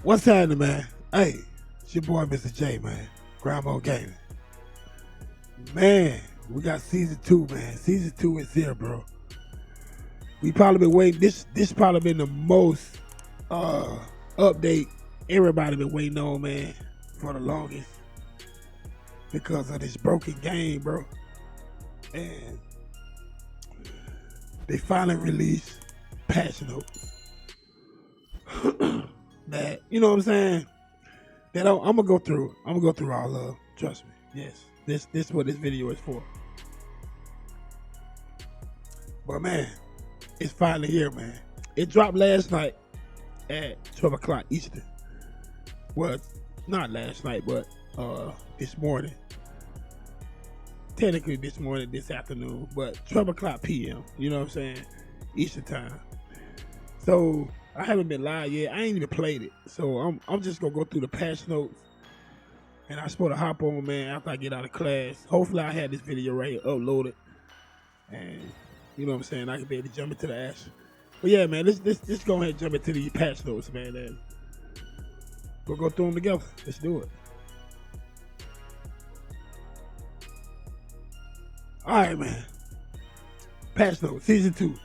What's happening, man? Hey, it's your boy, Mr. J, man. GrindModeJai. Man, we got season 2, man. Season 2 is here, bro. We probably been waiting. This probably been the most update everybody been waiting on, man, for the longest. Because of this broken game, bro. And they finally released patch notes. That, you know what I'm saying? That I'm gonna go through. I'm gonna go through all of. Trust me. Yes. This is what this video is for. But man, it's finally here, man. It dropped last night at 12 o'clock Eastern. Well, not last night, but this morning. Technically this morning, this afternoon, but 12 o'clock p.m. You know what I'm saying? Eastern time. So I haven't been live yet. I ain't even played it. So I'm just gonna go through the patch notes. And I'm supposed to hop on, man, after I get out of class. Hopefully I had this video right here uploaded. And you know what I'm saying? I can be able to jump into the action. But yeah, man, let's go ahead and jump into these patch notes, man. And we'll go through them together. Let's do it. Alright, man. Patch notes, season 2.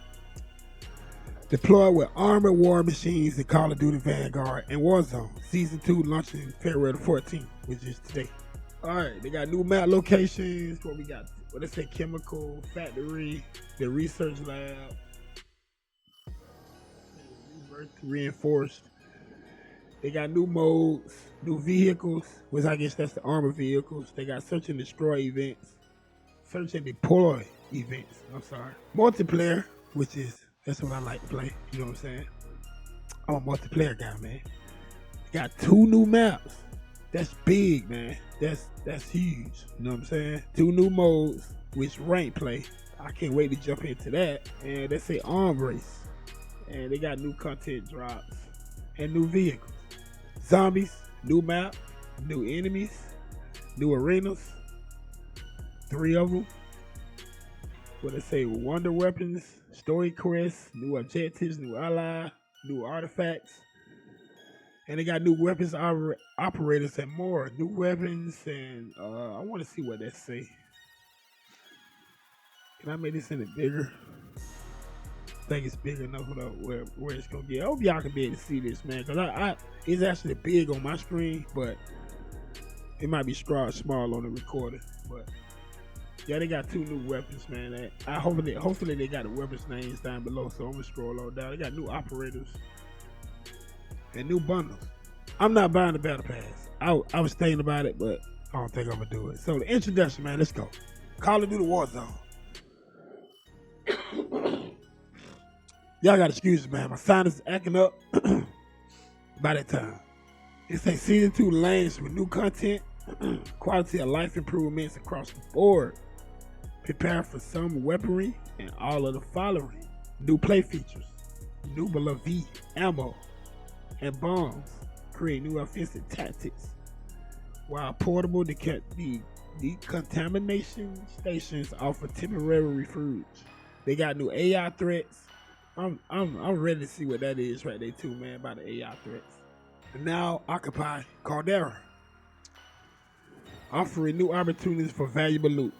Deployed with armored war machines in Call of Duty Vanguard and Warzone. Season 2 launching February 14th, which is today. Alright, they got new map locations. What we got? What they say? Chemical factory, the research lab, reinforced. They got new modes, new vehicles, which I guess that's the armored vehicles. They got search and destroy events, search and deploy events. I'm sorry, multiplayer, which is that's what I like to play. You know what I'm saying? I'm a multiplayer guy, man. Got 2 new maps. That's big, man. That's huge. You know what I'm saying? 2 new modes, which rank play. I can't wait to jump into that. And they say arm race. And they got new content drops and new vehicles. Zombies, new map, new enemies, new arenas. 3 of them. What they say? Wonder weapons, story quests, new objectives, new ally, new artifacts. And they got new weapons operators and more. New weapons and I want to see what that say. Can I make this any bigger? I think it's big enough where it's gonna get. I hope y'all can be able to see this, man, because it's actually big on my screen, but it might be small on the recorder. But yeah, they got 2 new weapons, man. Hopefully they got the weapons names down below, so I'm gonna scroll on down. They got new operators and new bundles. I'm not buying the battle pass. I was thinking about it, but I don't think I'm gonna do it. So the introduction, man, let's go. Call of Duty Warzone. Y'all gotta excuse me, man. My sinus is acting up by that time. It says season 2 lands with new content, quality of life improvements across the board. Prepare for some weaponry and all of the following. New play features, new V ammo, and bombs. Create new offensive tactics. While portable decontamination stations offer temporary refuge. They got new AI threats. I'm ready to see what that is right there too, man, about the AI threats. And now occupy Caldera, offering new opportunities for valuable loot.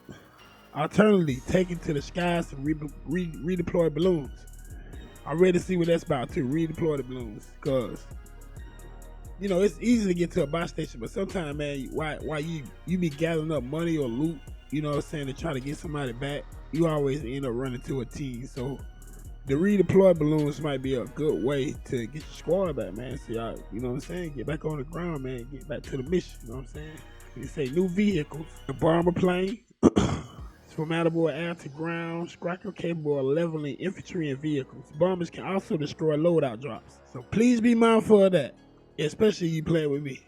Alternatively, taken to the skies to redeploy balloons. I'm ready to see what that's about too. Redeploy the balloons, cause you know it's easy to get to a buy station, but sometimes, man, why you be gathering up money or loot, you know what I'm saying, to try to get somebody back, you always end up running to a team. So the redeploy balloons might be a good way to get your squad back, man. So y'all, you know what I'm saying, get back on the ground, man, get back to the mission. You know what I'm saying? They say new vehicles, the bomber plane. Formidable air to ground, striker capable of leveling infantry and vehicles. Bombers can also destroy loadout drops. So please be mindful of that, especially you playing with me.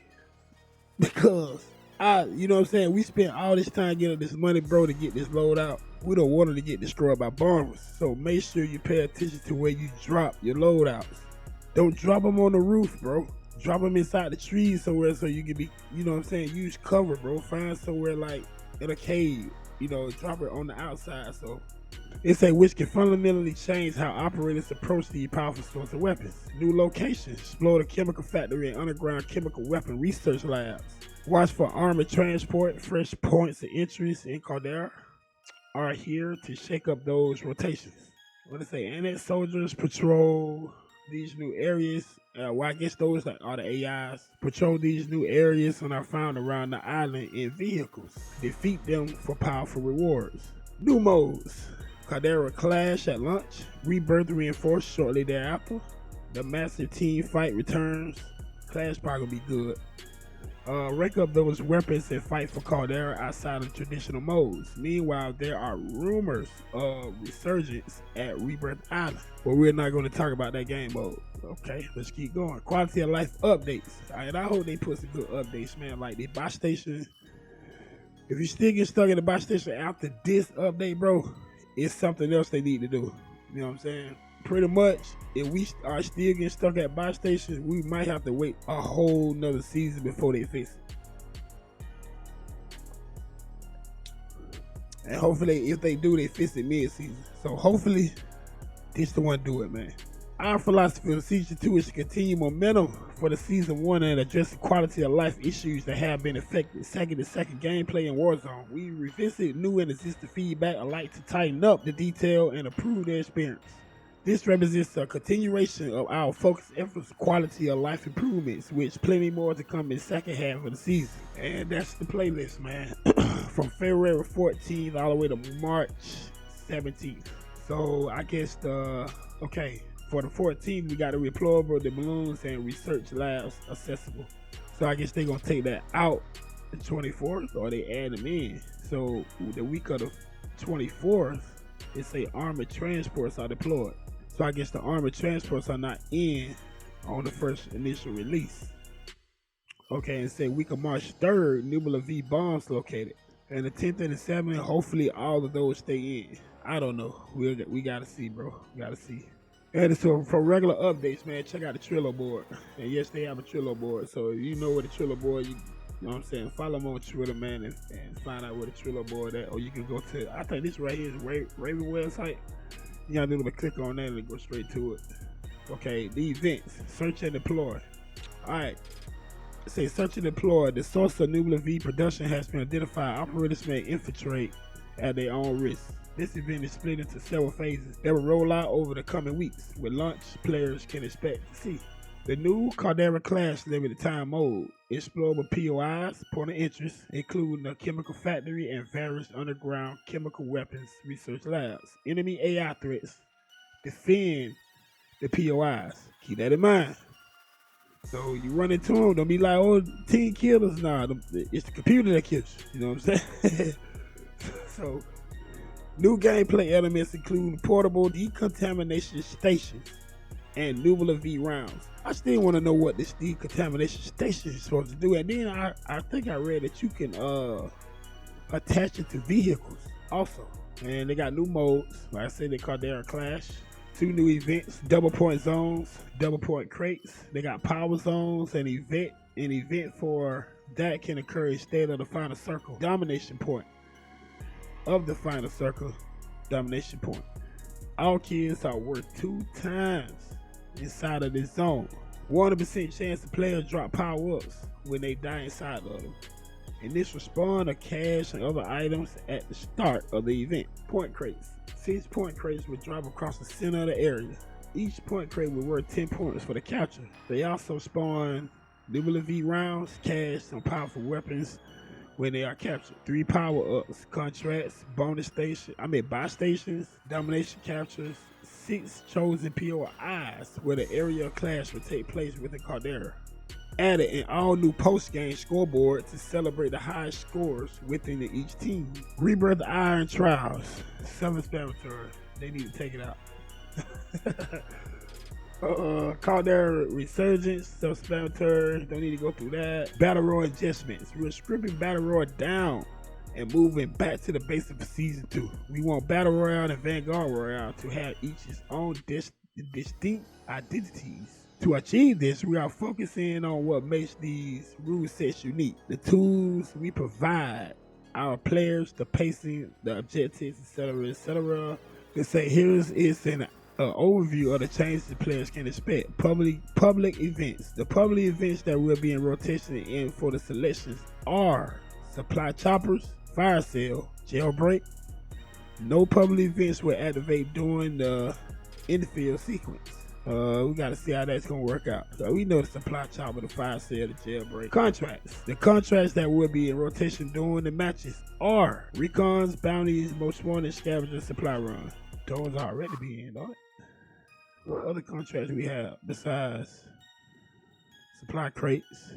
Because you know what I'm saying, we spent all this time getting this money, bro, to get this loadout. We don't want it to get destroyed by bombers. So make sure you pay attention to where you drop your loadouts. Don't drop them on the roof, bro. Drop them inside the trees somewhere so you can be, you know what I'm saying, use cover, bro. Find somewhere like in a cave. You know, drop it on the outside so It say which can fundamentally change how operators approach the powerful source of weapons. New locations, explore the chemical factory and underground chemical weapon research labs. Watch for armored transport, fresh points of entries in Caldera are here to shake up those rotations. What it say? Annex soldiers patrol these new areas. Well, I guess those are the AIs. Patrol these new areas and are found around the island in vehicles. Defeat them for powerful rewards. New modes. Caldera Clash at lunch. Rebirth reinforced shortly thereafter. The massive team fight returns. Clash probably be good. Rank up those weapons and fight for Caldera outside of traditional modes. Meanwhile, there are rumors of resurgence at Rebirth Island, but we're not going to talk about that game mode. Okay, let's keep going. Quality of life updates. And I hope they put some good updates, man. Like the buy station. If you still get stuck in the buy station after this update, bro, it's something else they need to do. You know what I'm saying? Pretty much, if we are still getting stuck at buy stations, we might have to wait a whole nother season before they fix it. And hopefully, if they do, they fix it mid-season. So hopefully, this the one do it, man. Our philosophy of Season 2 is to continue momentum for the Season 1 and address the quality of life issues that have been affected. Second gameplay in Warzone. We revisit new and existing feedback alike to tighten up the detail and improve the experience. This represents a continuation of our focused efforts quality of life improvements, which plenty more to come in the second half of the season. And that's the playlist, man. From February 14th all the way to March 17th. So I guess for the 14th, we got the Redeploy Balloons and research labs accessible. So I guess they're going to take that out the 24th or they add them in. So the week of the 24th, it say armored transports are deployed. So I guess the armored transports are not in on the first initial release. Okay, and say week of March 3rd, Nubula V bombs located. And the 10th and the 7th, hopefully all of those stay in. I don't know. We gotta see, bro. We gotta see. And so for regular updates, man, check out the Trello board. And yes, they have a Trello board. So if you know what the Trello board, you know what I'm saying, follow them on Twitter, man, and find out where the Trello board at. Or you can go to, I think this right here is Raven website. You gotta do a little click on that and go straight to it. Okay, the events, search and deploy. Alright, say search and deploy. The source of Nubula V production has been identified. Operators may infiltrate at their own risk. This event is split into several phases that will roll out over the coming weeks. With launch, players can expect to see the new Caldera Clash limited time mode, explorable POIs, point of interest, including the chemical factory and various underground chemical weapons research labs. Enemy AI threats, defend the POIs. Keep that in mind. So you run into them, don't be like, oh, team killers. Nah, it's the computer that kills you. You know what I'm saying? So, new gameplay elements include portable decontamination stations and Nubula V rounds. I still want to know what this decontamination station is supposed to do. And then I think I read that you can attach it to vehicles also. And they got new modes. Like I said, they called their Clash. 2 new events, double point zones, double point crates. They got power zones and event. An event for that can occur instead of the final circle. Domination point of the final circle. Domination point. All kills are worth 2 times inside of this zone. 100% chance the players drop power-ups when they die inside of them. Initial spawn of cash and other items at the start of the event. Point crates. 6 point crates will drop across the center of the area. Each point crate will worth 10 points for the capture. They also spawn Nubula V rounds, cash, and powerful weapons when they are captured. 3 power-ups, contracts, bonus station, buy stations, domination captures, 6 chosen POIs where the area clash will take place within Caldera. Added an all-new post-game scoreboard to celebrate the highest scores within each team. Rebirth Iron Trials, self-explanatory. They need to take it out. Caldera Resurgence, self-explanatory. Don't need to go through that. Battle Royale adjustments. We're stripping Battle Royale down and moving back to the basics for Season 2. We want Battle Royale and Vanguard Royale to have each its own distinct identities. To achieve this, we are focusing on what makes these rule sets unique. The tools we provide our players, the pacing, the objectives, etc., etc. They say here's an overview of the changes the players can expect. Public events. The public events that will be in rotation in for the selections are supply choppers, fire sale, jailbreak. No public events will activate during the infield sequence. We gotta see how that's gonna work out. So we know the supply chopper, the fire sale, the jailbreak. Contracts. The contracts that will be in rotation during the matches are recons, bounties, most wanted, scavenger, supply run. Those already be in, don't it? What other contracts we have besides supply crates?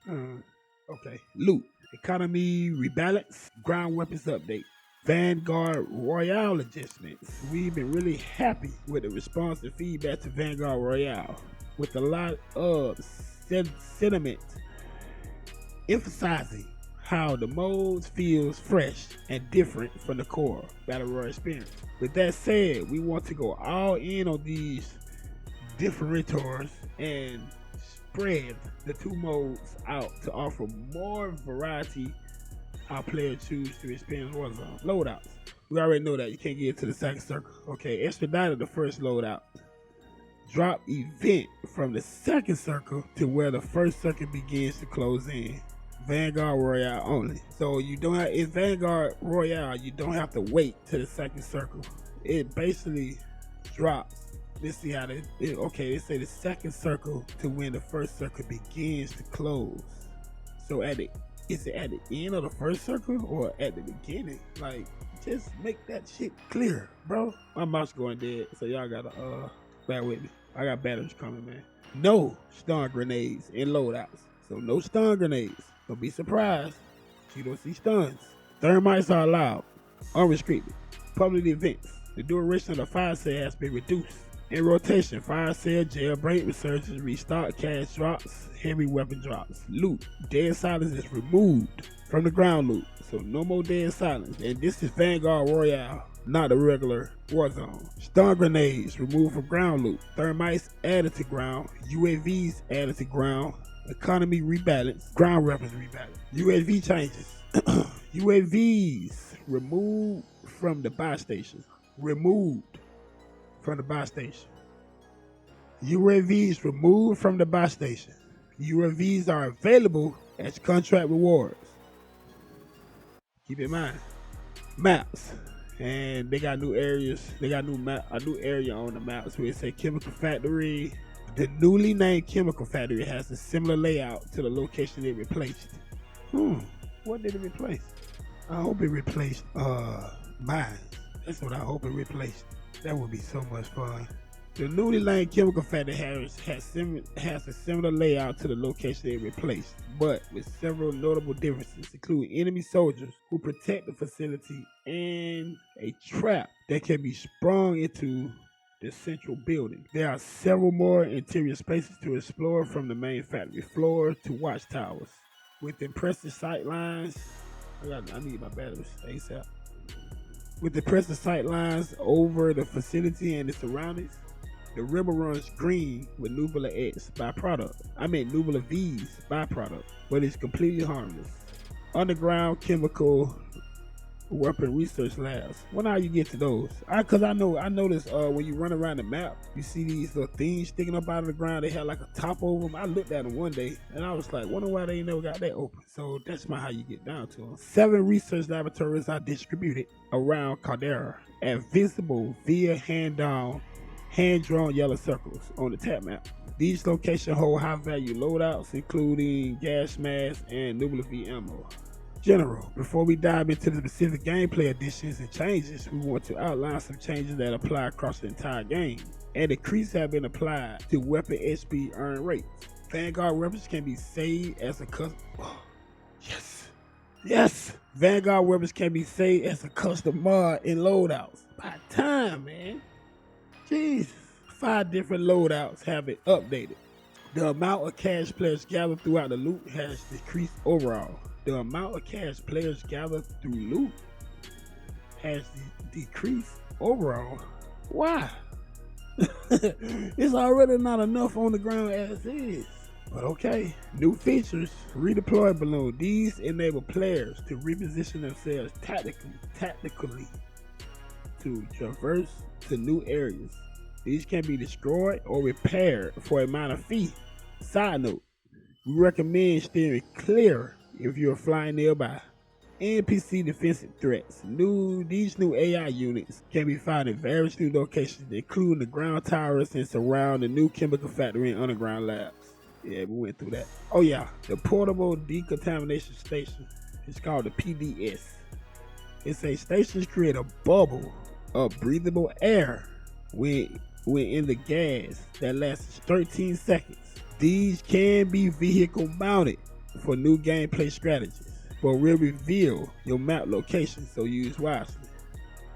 Okay. Loot. Economy rebalance. Ground weapons update. Vanguard Royale adjustments. We've been really happy with the response and feedback to Vanguard Royale, with a lot of sentiment emphasizing how the modes feels fresh and different from the core Battle Royale experience. With that said, we want to go all in on these differentiators and spread the two modes out to offer more variety how players choose to experience Warzone. Loadouts. We already know that you can't get to the second circle. Okay, expedited the first loadout. Drop event from the second circle to where the first circle begins to close in. Vanguard Royale only. So you don't have, in Vanguard Royale, you don't have to wait to the second circle. It basically drops. Let's see how they say the second circle to when the first circle begins to close. So is it at the end of the first circle or at the beginning? Like, just make that shit clear, bro. My mouse going dead, so y'all gotta bear with me. I got batteries coming, man. No stun grenades in loadouts. So no stun grenades. Don't be surprised if you don't see stuns. Thermites are allowed, unrestricted. Public events. The duration of the fire sale has been reduced. In rotation, fire sale, jailbreak, resurgence, restock, cash drops, heavy weapon drops. Loot. Dead silence is removed from the ground loot. So no more dead silence. And this is Vanguard Royale, not the regular Warzone. Stun grenades removed from ground loot. Thermites added to ground. UAVs added to ground. Economy rebalance. Ground weapons rebalance. UAV changes. UAVs removed from the buy station. Removed from the buy station. UAVs removed from the buy station. UAVs are available as contract rewards. Keep in mind. Maps. And they got new areas. They got a new area on the maps where it say Chemical Factory. The newly named Chemical Factory has a similar layout to the location it replaced. What did it replace? I hope it replaced mines. That's what I hope it replaced. That would be so much fun. The newly named Chemical Factory has a similar layout to the location it replaced, but with several notable differences, including enemy soldiers who protect the facility and a trap that can be sprung into the central building. There are several more interior spaces to explore, from the main factory floor to watchtowers. With impressive sight lines, I need my batteries ASAP. With impressive sight lines over the facility and its surroundings, the river runs green with Nubula X byproduct. I meant Nubula V's byproduct, but it's completely harmless. Underground chemical weapon research labs. When are you get to those? Cause I noticed when you run around the map, you see these little things sticking up out of the ground. They had like a top over them. I looked at them one day and I was like, wonder why they never got that open. So that's not how you get down to them. 7 research laboratories are distributed around Caldera and visible via hand-drawn yellow circles on the tap map. These locations hold high-value loadouts, including gas masks and Nubula V ammo. General, before we dive into the specific gameplay additions and changes, we want to outline some changes that apply across the entire game. And decreases have been applied to weapon HP earn rates. Vanguard weapons can be saved as a custom. Yes! Vanguard weapons can be saved as a custom mod in loadouts. By time, man. Jeez. 5 different loadouts have been updated. The amount of cash players gather throughout the loot has decreased overall. The amount of cash players gather through loot has decreased overall. Why? It's already not enough on the ground as is. But okay. New features. Redeploy Balloon. These enable players to reposition themselves tactically to traverse to new areas. These can be destroyed or repaired for a minor fee. Side note, we recommend steering clear if you're flying nearby. NPC defensive threats. These new AI units can be found in various new locations, including the ground towers and surround the new chemical factory and underground labs. Yeah, we went through that. Oh yeah, the portable decontamination station. It's called the PDS. It's a station to create a bubble of breathable air when in the gas that lasts 13 seconds. These can be vehicle mounted for new gameplay strategies, but will reveal your map location, so use wisely.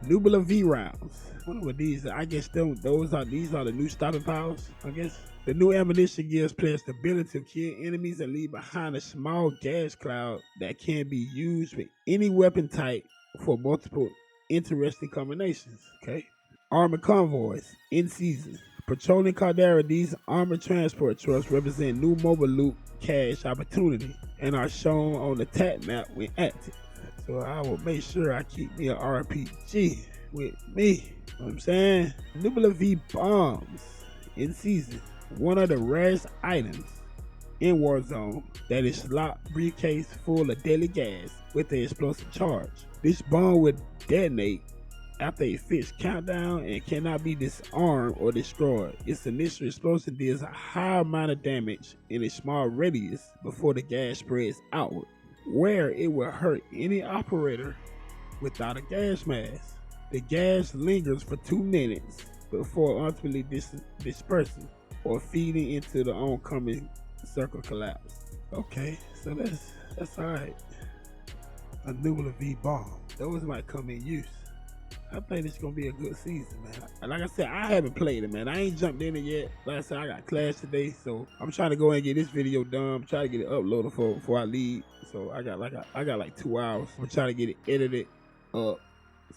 Nubular V rounds. I wonder what these are. I guess these are the new stopping powers, I guess. The new ammunition gives players the ability to kill enemies and leave behind a small gas cloud that can be used with any weapon type for multiple interesting combinations. Okay. Armored convoys in season. Patrolling Caldera, these armored transport trucks represent new mobile loot cache opportunity and are shown on the attack map when active. So I will make sure I keep me an RPG with me. You know what I'm saying? Nubular V bombs in season. One of the rarest items in Warzone that is locked briefcase full of deadly gas with an explosive charge. This bomb would detonate after a fixed countdown and cannot be disarmed or destroyed. Its initial explosion deals a high amount of damage in a small radius before the gas spreads outward, where it will hurt any operator without a gas mask. The gas lingers for 2 minutes before ultimately dispersing or feeding into the oncoming circle collapse. Okay, so that's alright. A Nubular V bomb. Those might come in use. I think it's gonna be a good season, man. And like I said, I haven't played it, man. I ain't jumped in it yet. Like I said, I got class today, so I'm trying to go and get this video done. I'm trying to get it uploaded before I leave. So I got like 2 hours. I'm trying to get it edited up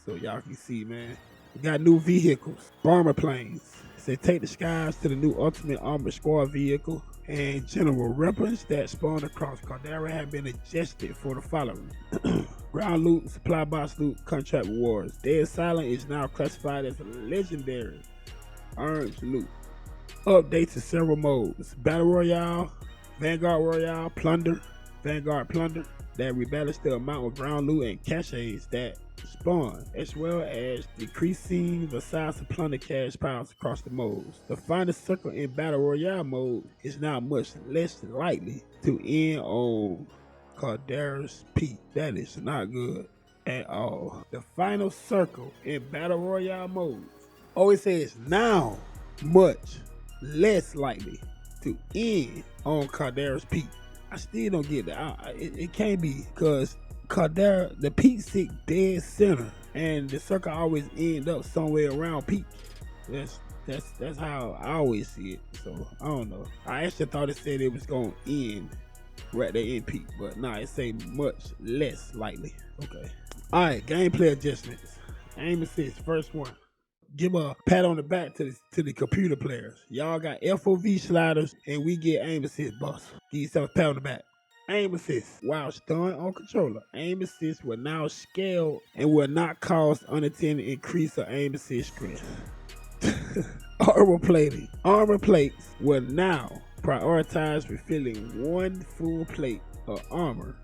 so y'all can see, man. We got new vehicles, bomber planes. They take the skies to the new Ultimate Armored Squad vehicle, and general weapons that spawn across Caldera have been adjusted for the following. Ground loot, supply box loot, contract rewards. Dead Silent is now classified as a legendary earned loot. Update to several modes. Battle Royale, Vanguard Royale, Plunder, Vanguard Plunder, that rebalance the amount of ground loot and caches that spawn, as well as decreasing the size of plunder cache piles across the modes. The final circle in Battle Royale mode is now much less likely to end on Caldera's peak. That is not good at all. The final circle in Battle Royale mode always says now much less likely to end on Caldera's peak. I still don't get that. It can't be, because Caldera, the peak sit dead center, and the circle always end up somewhere around peak. That's how I always see it. So I don't know. I actually thought it said it was gonna end right there in peak, but nah, it say much less likely. Okay. All right, gameplay adjustments. Aim assist, first one. Give a pat on the back to the computer players. Y'all got FOV sliders, and we get aim assist buffs. Give yourself a pat on the back. Aim assist. While stunned on controller, aim assist will now scale and will not cause unintended increase of aim assist strength. Armor plating. Armor plates will now prioritize refilling 1 full plate of armor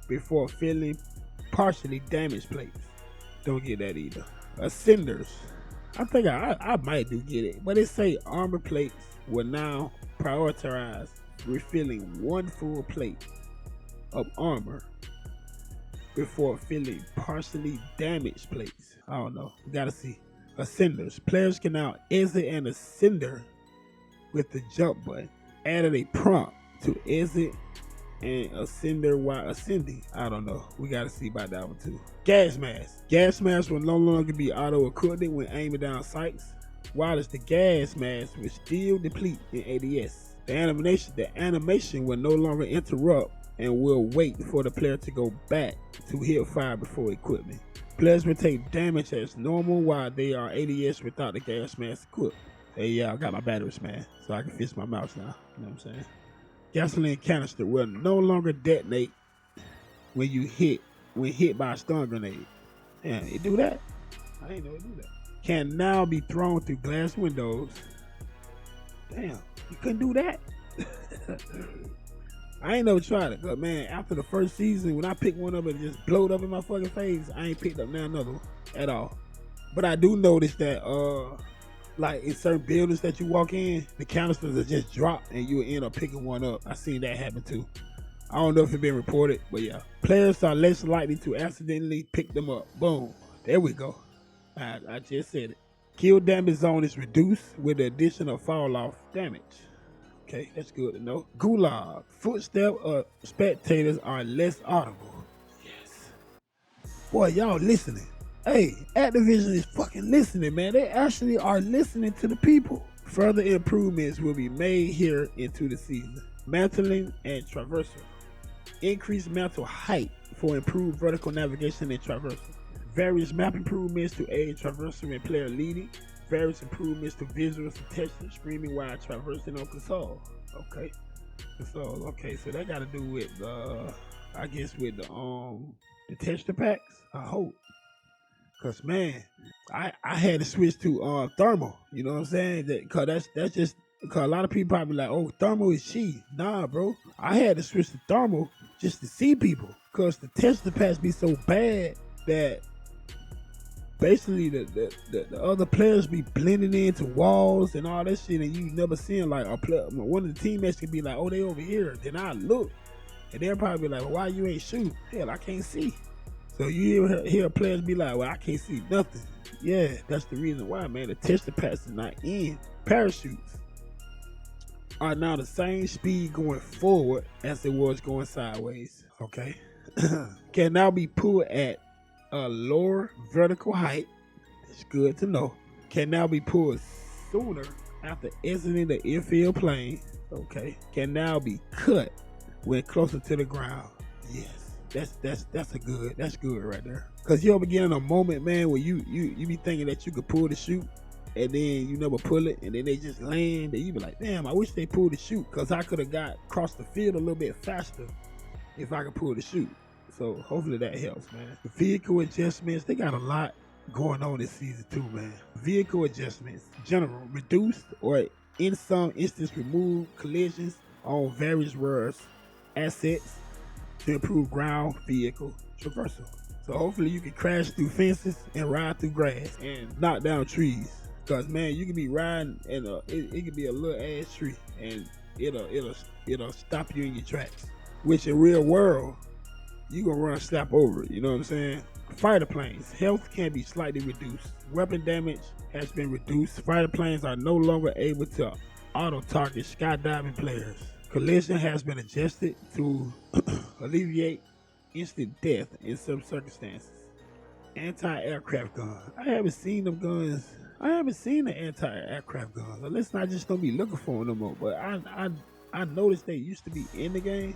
before filling partially damaged plates. Don't get that either. Ascenders. I think I might do get it, but it say armor plates will now prioritize refilling 1 full plate of armor before filling partially damaged plates. I don't know. We gotta see. Ascenders. Players can now exit an ascender with the jump button. Added a prompt to exit and ascender while ascending. I don't know. We gotta see about that one too. Gas mask. Gas mask will no longer be auto-equipped when aiming down sights, while the gas mask will still deplete in ADS. The animation will no longer interrupt and will wait for the player to go back to hit fire before equipment. Players will take damage as normal while they are ADS without the gas mask equipped. Hey, yeah, I got my batteries, man, so I can fix my mouse now. You know what I'm saying? Gasoline canister will no longer detonate when hit by a stun grenade. Damn, it do that? I ain't know it do that. Can now be thrown through glass windows. Damn, you couldn't do that? I ain't never tried it, but man, after the first season, when I picked one up and it just blowed up in my fucking face, I ain't picked up now another one at all. But I do notice that, like in certain buildings that you walk in, the canisters will just drop and you will end up picking one up. I seen that happen too. I don't know if it's been reported, but yeah. Players are less likely to accidentally pick them up. Boom. There we go. I just said it. Kill damage zone is reduced with the addition of fall off damage. Okay, that's good to know. Gulag. Footsteps of spectators are less audible. Yes. Boy, y'all listening. Hey, Activision is fucking listening, man. They actually are listening to the people. Further improvements will be made here into the season. Mantling and traversal. Increased mantle height for improved vertical navigation and traversal. Various map improvements to aid traversal and player leading. Various improvements to visual detection, screaming while traversing on console. Okay. Console. Okay, so that got to do with I guess with the texture packs. I hope. Cause man, I had to switch to thermal. You know what I'm saying? Cause that's just because a lot of people probably like, oh, thermal is cheap. Nah, bro. I had to switch to thermal just to see people. Cause the texture packs be so bad that basically the other players be blending into walls and all that shit, and you never seen like a player. One of the teammates can be like, oh, they over here. Then I look, and they'll probably be like, well, why you ain't shooting? Hell, I can't see. So you hear players be like, well, I can't see nothing. Yeah, that's the reason why, man. The texture packs is not in. Parachutes are now the same speed going forward as it was going sideways. Okay. Can now be pulled at a lower vertical height. It's good to know. Can now be pulled sooner after exiting the infield plane. Okay. Can now be cut when closer to the ground. Yes. That's good right there. Cause you ever get in a moment, man, where you be thinking that you could pull the shoot, and then you never pull it, and then they just land, and you be like, damn, I wish they pulled the shoot, cause I could have got across the field a little bit faster if I could pull the shoot. So hopefully that helps, man. The vehicle adjustments, they got a lot going on this season too, man. Vehicle adjustments, general, reduced or in some instances remove collisions on various roads, assets, to improve ground vehicle traversal. So hopefully you can crash through fences and ride through grass and knock down trees. Cause man, you can be riding and it could be a little ass tree and it'll stop you in your tracks. Which in real world, you gonna run slap over it. You know what I'm saying? Fighter planes, health can be slightly reduced. Weapon damage has been reduced. Fighter planes are no longer able to auto target skydiving players. Collision has been adjusted to alleviate instant death in some circumstances. Anti-aircraft gun. I haven't seen them guns. I haven't seen the anti-aircraft guns. Unless I just don't be looking for them no more. But I noticed they used to be in the game,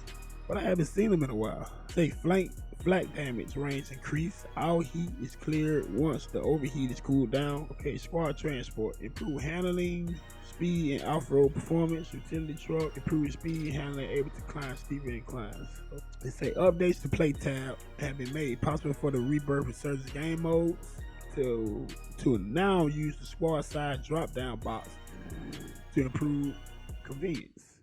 but I haven't seen them in a while. Say flak damage range increase. All heat is cleared once the overheat is cooled down. Okay, squad transport. Improve handling, speed and off-road performance. Utility truck, improved speed, handling, able to climb steeper inclines. They say updates to play tab have been made possible for the rebirth resurgence game modes to now use the squad side drop down box to improve convenience.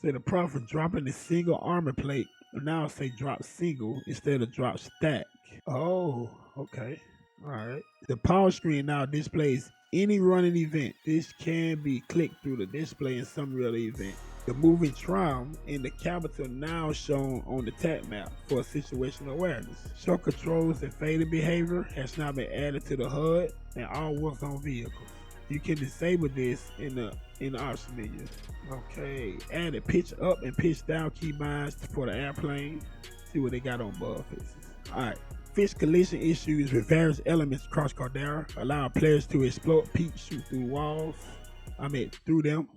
So the prompt for dropping the single armor plate now say drop single instead of drop stack. Oh, okay. All right. The power screen now displays any running event. This can be clicked through the display in summary of the event. The moving tram in the capital now shown on the tap map for situational awareness. Show controls and faded behavior has now been added to the HUD and all Warzone vehicles. You can disable this in the option menu. Okay, added pitch up and pitch down keybinds for the airplane. See what they got on bug fixes. All right. Fix collision issues with various elements across Caldera. Allow players to explode, peek, shoot through walls. Through them.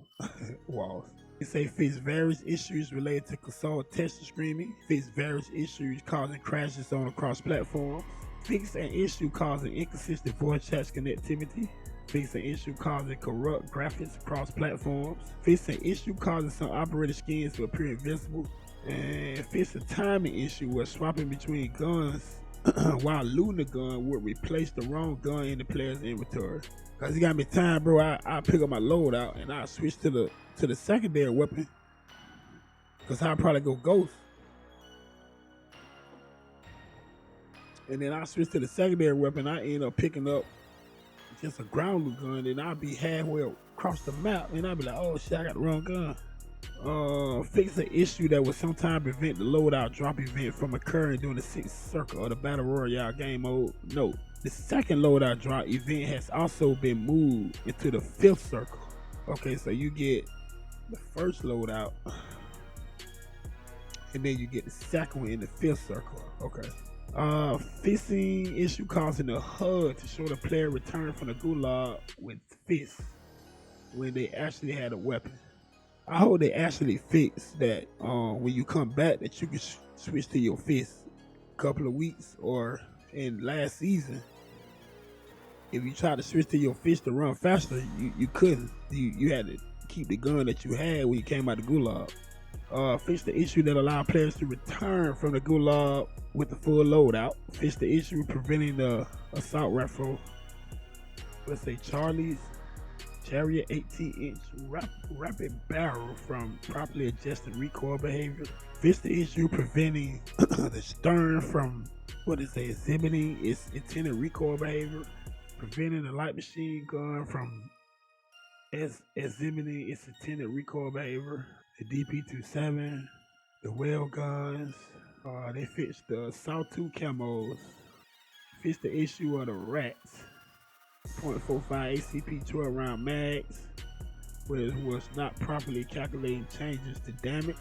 Walls. They say fix various issues related to console texture screaming. Fix various issues causing crashes on across platforms. Fix an issue causing inconsistent voice chat connectivity. Fix an issue causing corrupt graphics across platforms. Fix an issue causing some operator skins to appear invisible. And fix a timing issue where swapping between guns while looting the gun would replace the wrong gun in the player's inventory. Cause it got me time, bro. I pick up my loadout and I switch to the secondary weapon. Cause I'll probably go ghost. And then I switch to the secondary weapon. I end up picking up just a ground loot gun. And I'll be halfway across the map. And I'll be like, oh shit, I got the wrong gun. Fix an issue that would sometimes prevent the loadout drop event from occurring during the 6th circle of the Battle Royale game mode. Note, the second loadout drop event has also been moved into the 5th circle. Okay, so you get the first loadout, and then you get the second one in the 5th circle. Okay. Fixing issue causing the HUD to show the player return from the gulag with fists when they actually had a weapon. I hope they actually fix that when you come back that you can switch to your fist a couple of weeks, or in last season, if you try to switch to your fist to run faster, you couldn't. You had to keep the gun that you had when you came out of the gulag. Fix the issue that allowed players to return from the gulag with the full loadout. Fix the issue preventing the assault rifle, let's say Charlie's Chariot 18-inch rapid barrel from properly adjusted recoil behavior. Fix the issue preventing the stern from exhibiting its intended recoil behavior. Preventing the light machine gun from exhibiting its intended recoil behavior. The DP27, the whale guns. They fixed the Sawtooth camos. Fixed the issue of the rats. .45 ACP 12 round mags, where it was not properly calculating changes to damage.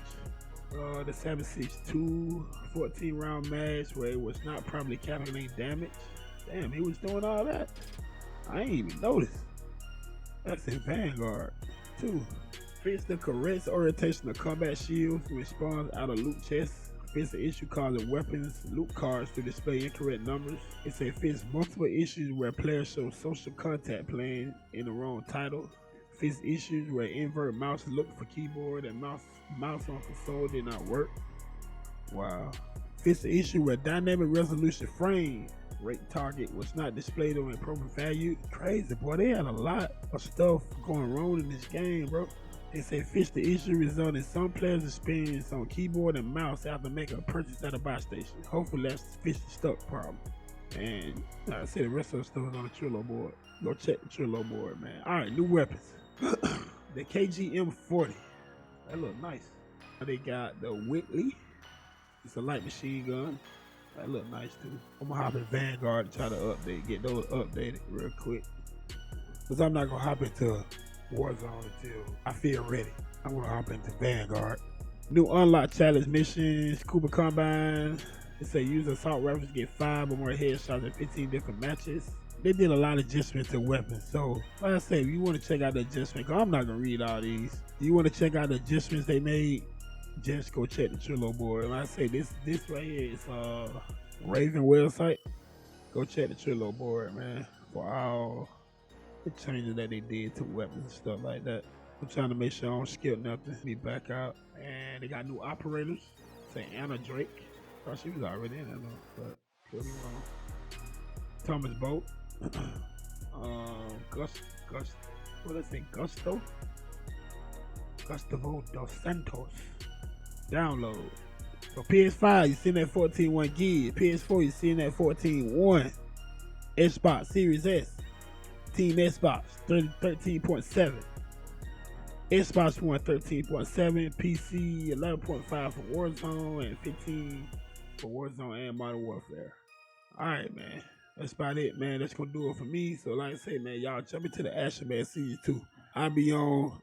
The 7.62 14 round mags, where it was not properly calculating damage. Damn, he was doing all that. I ain't even noticed. That's in Vanguard. 2. Fix the correct orientation of combat shields when spawns out of loot chests. Fix the issue causing weapons loot cards to display incorrect numbers. It says fix multiple issues where players show social contact playing in the wrong title. Fix issues where invert mouse looked for keyboard and mouse on console did not work. Wow. Fix the issue where dynamic resolution frame rate target was not displayed on appropriate value. Crazy, boy. They had a lot of stuff going wrong in this game, bro. They say fix the issue resulting in some players' experience on keyboard and mouse after making a purchase at a buy station. Hopefully that's fix the stuck problem. And like I said, the rest of the stuff is on the Trello board. Go check the Trello board, man. Alright, new weapons. The KGM40. That look nice. They got the Whitley. It's a light machine gun. That look nice too. I'm gonna hop in Vanguard and try to get those updated real quick. Cause I'm not gonna hop into Warzone until I feel ready. I'm gonna hop into Vanguard. New unlock challenge missions, Cooper Combine. It say use assault rifles to get 5 or more headshots in 15 different matches. They did a lot of adjustments to weapons. So like I say, if you want to check out the adjustment, cause I'm not gonna read all these. If you want to check out the adjustments they made, just go check the Trello board. Like I say, this right here is Raven website. Go check the Trello board, man, for all the changes that they did to weapons and stuff like that. I'm trying to make sure I don't skip nothing. Be back out. And they got new operators. Say Anna Drake. Thought she was already in there, but could be wrong. Thomas Boat. Gustavo dos Santos. Download. So PS5, you seen that 14.1 gig. PS4, you seen that 14.1. Xbox Series S. Team Xbox 13.7. Xbox One 13.7. PC 11.5 for Warzone and 15 for Warzone and Modern Warfare. Alright, man. That's about it, man. That's gonna do it for me. So like I say, man, y'all jump into the Action Man Series 2. I'll be on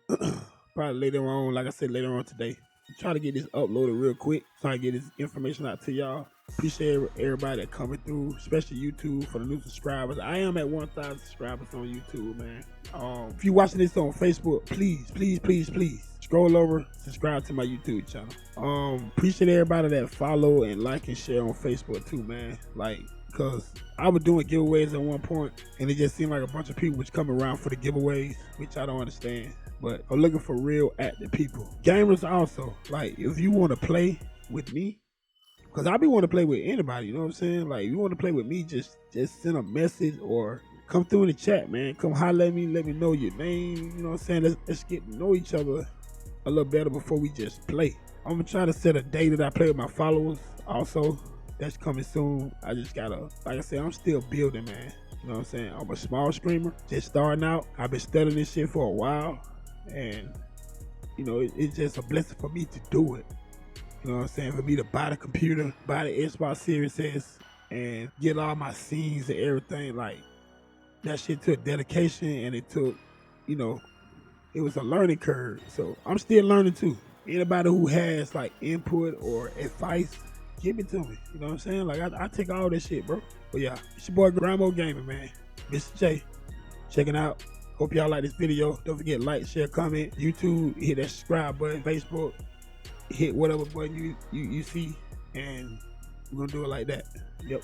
probably later on, like I said, later on today. Try to get this uploaded real quick so I can get this information out to y'all. Appreciate everybody that coming through, especially YouTube for the new subscribers. I am at 1,000 subscribers on YouTube, man. If you're watching this on Facebook, please scroll over, subscribe to my YouTube channel. Appreciate everybody that follow and like and share on Facebook too, man. Like, cause I was doing giveaways at one point and it just seemed like a bunch of people was coming around for the giveaways, which I don't understand. But I'm looking for real active people. Gamers also, like if you want to play with me, Cause I be want to play with anybody, you know what I'm saying? Like, you want to play with me, just send a message or come through in the chat, man. Come holler at me, let me know your name. You know what I'm saying? Let's get to know each other a little better before we just play. I'm gonna try to set a day that I play with my followers. Also, that's coming soon. I just gotta, like I said, I'm still building, man. You know what I'm saying? I'm a small streamer, just starting out. I've been studying this shit for a while, and you know, it's just a blessing for me to do it. You know what I'm saying? For me to buy the computer, buy the Xbox Series S, and get all my scenes and everything. Like, that shit took dedication, and it took, you know, it was a learning curve. So I'm still learning too. Anybody who has like input or advice, give it to me. You know what I'm saying? Like, I take all this shit, bro. But yeah, it's your boy GrindModeJai Gaming, man. Mr. J, checking out. Hope y'all like this video. Don't forget, like, share, comment. YouTube, hit that subscribe button. Facebook, hit whatever button you see, and we're gonna do it like that. Yep.